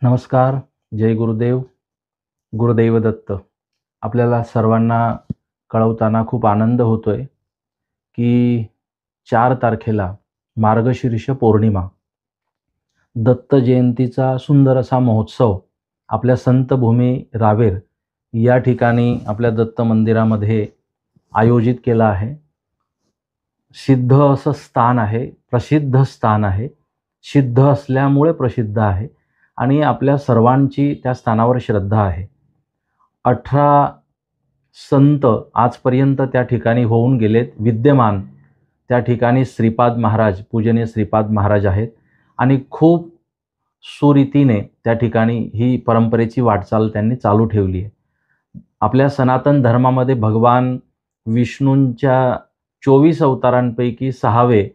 नमस्कार. जय गुरुदेव. गुरुदैव दत्त. आपल्याला सर्वांना कळवताना खूप आनंद होतोय, की 4 तारखेला मार्गशीर्ष पौर्णिमा, दत्त जयंतीचा सुंदर असा महोत्सव आपल्या संतभूमी रावेर या ठिकाणी आपल्या दत्त मंदिरामध्ये आयोजित केला आहे. सिद्ध असं स्थान आहे, प्रसिद्ध स्थान आहे. सिद्ध असल्यामुळे प्रसिद्ध आहे आणि आपल्या सर्वांची त्या स्थानावर श्रद्धा आहे. 18 संत आजपर्यंत त्या ठिकाणी होऊन गेलेत विद्यमान. त्या ठिकाणी श्रीपाद महाराज, पूजनीय श्रीपाद महाराज आहेत आणि खूप सुरीतीने त्या ठिकाणी ही परंपरेची वाटचाल त्यांनी चालू ठेवली आहे. आपल्या सनातन धर्मामध्ये भगवान विष्णूंच्या 24 अवतारांपैकी 6वे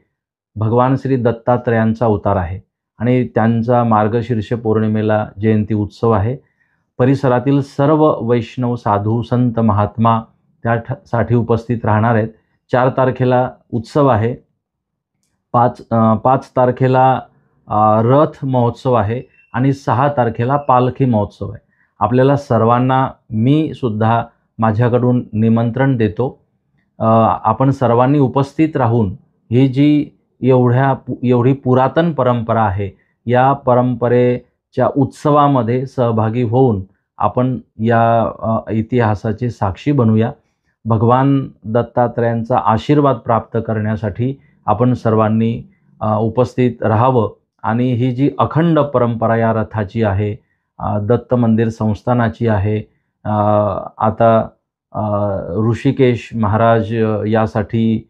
भगवान श्री दत्तात्रयांचा अवतार आहे आणि त्यांचा मार्गशीर्ष पौर्णिमेला जयंती उत्सव आहे. परिसरातील सर्व वैष्णव साधू संत महात्मा त्यासाठी उपस्थित राहणार आहेत. 4 तारखेला उत्सव आहे. 5 तारखेला रथ महोत्सव आहे आणि 6 तारखेला पालखी महोत्सव आहे. आपल्याला सर्वांना मी सुद्धा माझ्याकडून निमंत्रण देतो. आपण सर्वांनी उपस्थित राहून ही जी एवढी पुरातन परंपरा आहे, या परंपरेच्या उत्सवामध्ये सहभागी होऊन आपण या इतिहासाचे साक्षी बनूया. भगवान दत्तात्रयांचा आशीर्वाद प्राप्त करण्यासाठी आपण सर्वांनी उपस्थित राहावं आणि ही जी अखंड परंपरा या रथाची आहे, दत्त मंदिर संस्थानाची आहे. आता ऋषिकेश महाराज यासाठी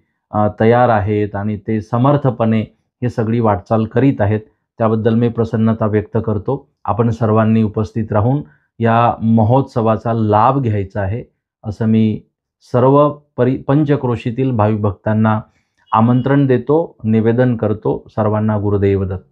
तयार आहेत आणि ते समर्थपणे हे सगळी वाटचाल करीत आहेत. त्याबद्दल मी प्रसन्नता व्यक्त करतो. आपण सर्वांनी उपस्थित राहून या महोत्सवाचा लाभ घ्यायचा आहे, असं मी सर्व पंचक्रोशीतील भाविक भक्तांना आमंत्रण देतो, निवेदन करतो. सर्वांना गुरुदैव दत्त.